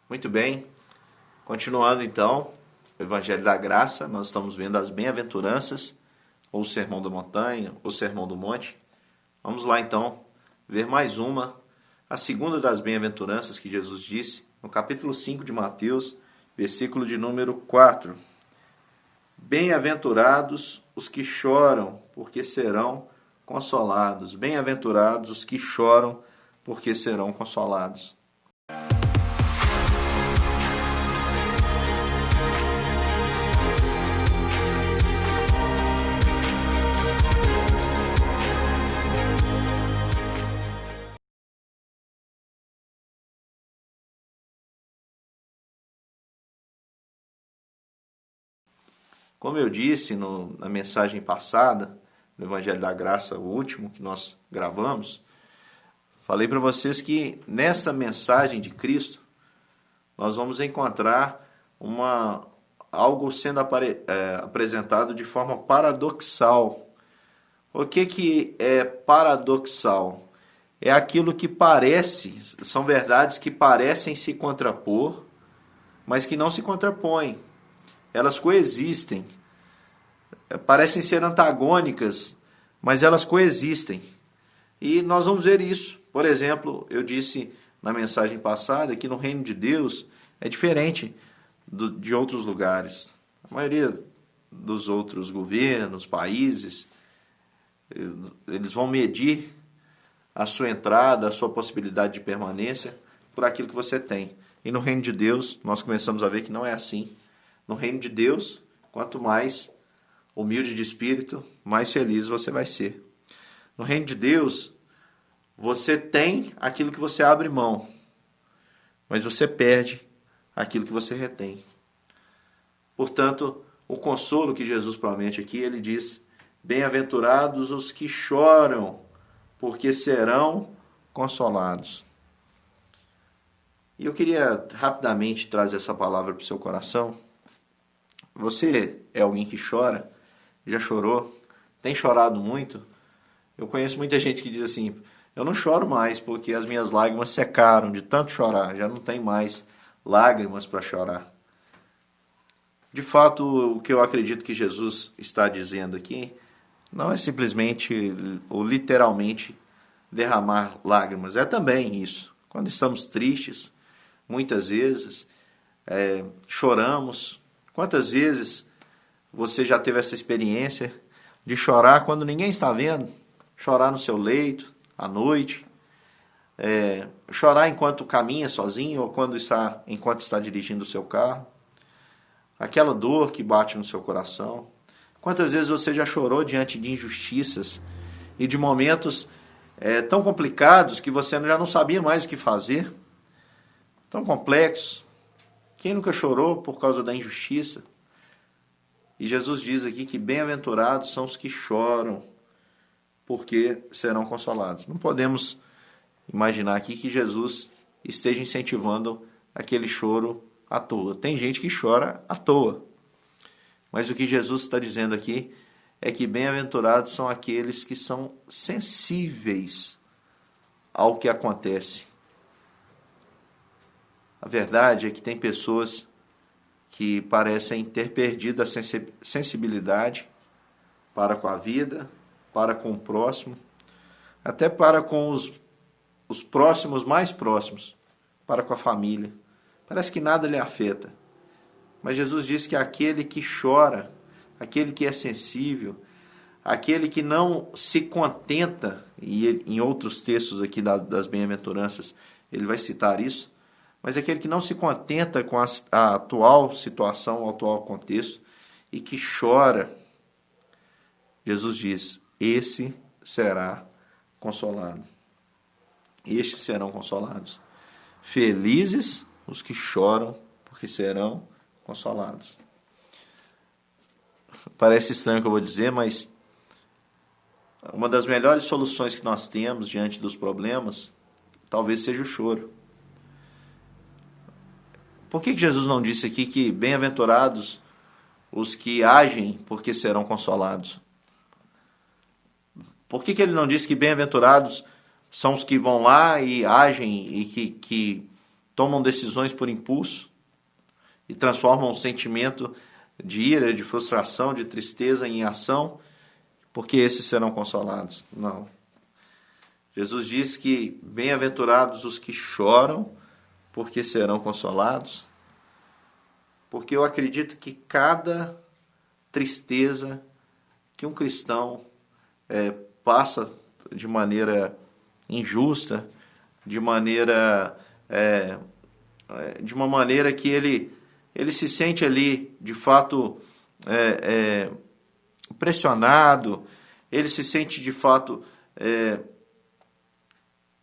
Muito bem, continuando então, o Evangelho da Graça, nós estamos vendo as bem-aventuranças, ou o Sermão da Montanha, ou o Sermão do Monte. Vamos lá então, ver mais uma, a segunda das bem-aventuranças que Jesus disse, no capítulo 5 de Mateus, versículo de número 4. Bem-aventurados os que choram, porque serão consolados. Bem-aventurados os que choram, porque serão consolados. Como eu disse na mensagem passada, no Evangelho da Graça, o último que nós gravamos, falei para vocês que nessa mensagem de Cristo, nós vamos encontrar algo sendo apresentado de forma paradoxal. O que é paradoxal? É aquilo que são verdades que parecem se contrapor, mas que não se contrapõem. Elas coexistem, parecem ser antagônicas, mas elas coexistem. E nós vamos ver isso. Por exemplo, eu disse na mensagem passada que no reino de Deus é diferente de outros lugares. A maioria dos outros governos, países, eles vão medir a sua entrada, a sua possibilidade de permanência por aquilo que você tem. E no reino de Deus, nós começamos a ver que não é assim. No reino de Deus, quanto mais humilde de espírito, mais feliz você vai ser. No reino de Deus, você tem aquilo que você abre mão, mas você perde aquilo que você retém. Portanto, o consolo que Jesus promete aqui, ele diz: bem-aventurados os que choram, porque serão consolados. E eu queria rapidamente trazer essa palavra para o seu coração. Você é alguém que chora? Já chorou? Tem chorado muito? Eu conheço muita gente que diz assim: eu não choro mais porque as minhas lágrimas secaram de tanto chorar, já não tem mais lágrimas para chorar. De fato, o que eu acredito que Jesus está dizendo aqui não é simplesmente ou literalmente derramar lágrimas, é também isso. Quando estamos tristes, muitas vezes choramos. Quantas vezes você já teve essa experiência de chorar quando ninguém está vendo? Chorar no seu leito, à noite, chorar enquanto caminha sozinho ou enquanto está dirigindo o seu carro. Aquela dor que bate no seu coração. Quantas vezes você já chorou diante de injustiças e de momentos tão complicados que você já não sabia mais o que fazer? Tão complexos. Quem nunca chorou por causa da injustiça? E Jesus diz aqui que bem-aventurados são os que choram, porque serão consolados. Não podemos imaginar aqui que Jesus esteja incentivando aquele choro à toa. Tem gente que chora à toa. Mas o que Jesus está dizendo aqui é que bem-aventurados são aqueles que são sensíveis ao que acontece. A verdade é que tem pessoas que parecem ter perdido a sensibilidade para com a vida, para com o próximo, até para com os próximos mais próximos, para com a família. Parece que nada lhe afeta. Mas Jesus diz que aquele que chora, aquele que é sensível, aquele que não se contenta, e em outros textos aqui das bem-aventuranças ele vai citar isso, mas aquele que não se contenta com a atual situação, o atual contexto, e que chora, Jesus diz: esse será consolado. Estes serão consolados. Felizes os que choram, porque serão consolados. Parece estranho o que eu vou dizer, mas uma das melhores soluções que nós temos diante dos problemas, talvez seja o choro. Por que Jesus não disse aqui que bem-aventurados os que agem, porque serão consolados? Por que ele não disse que bem-aventurados são os que vão lá e agem e que tomam decisões por impulso e transformam um sentimento de ira, de frustração, de tristeza em ação, porque esses serão consolados. Não. Jesus diz que bem-aventurados os que choram, porque serão consolados. Porque eu acredito que cada tristeza que um cristão passa de maneira injusta, de uma maneira que ele se sente ali, de fato, pressionado, ele se sente, de fato,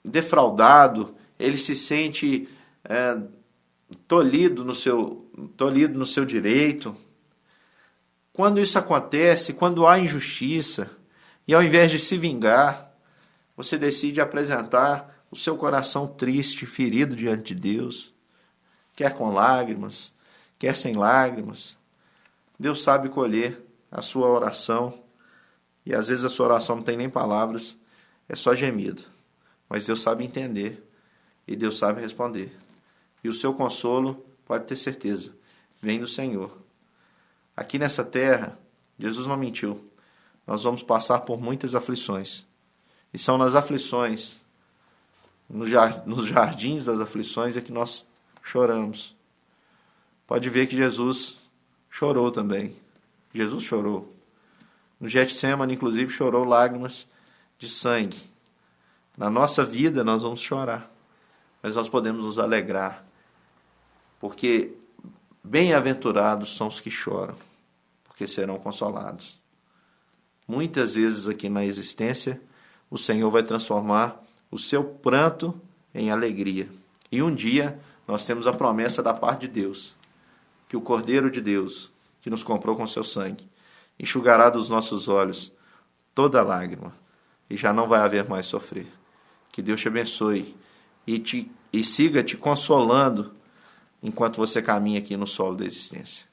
defraudado, ele se sente tolhido no seu direito. Quando isso acontece, quando há injustiça, e ao invés de se vingar, você decide apresentar o seu coração triste, ferido diante de Deus, quer com lágrimas, quer sem lágrimas. Deus sabe colher a sua oração, e às vezes a sua oração não tem nem palavras, é só gemido. Mas Deus sabe entender, e Deus sabe responder. E o seu consolo, pode ter certeza, vem do Senhor. Aqui nessa terra, Jesus não mentiu. Nós vamos passar por muitas aflições. E são nas aflições, nos jardins das aflições, é que nós choramos. Pode ver que Jesus chorou também. Jesus chorou. No Getsemane, inclusive, chorou lágrimas de sangue. Na nossa vida, nós vamos chorar. Mas nós podemos nos alegrar. Porque bem-aventurados são os que choram, porque serão consolados. Muitas vezes aqui na existência, o Senhor vai transformar o seu pranto em alegria. E um dia nós temos a promessa da parte de Deus, que o Cordeiro de Deus, que nos comprou com seu sangue, enxugará dos nossos olhos toda lágrima, e já não vai haver mais sofrer. Que Deus te abençoe e siga te consolando enquanto você caminha aqui no solo da existência.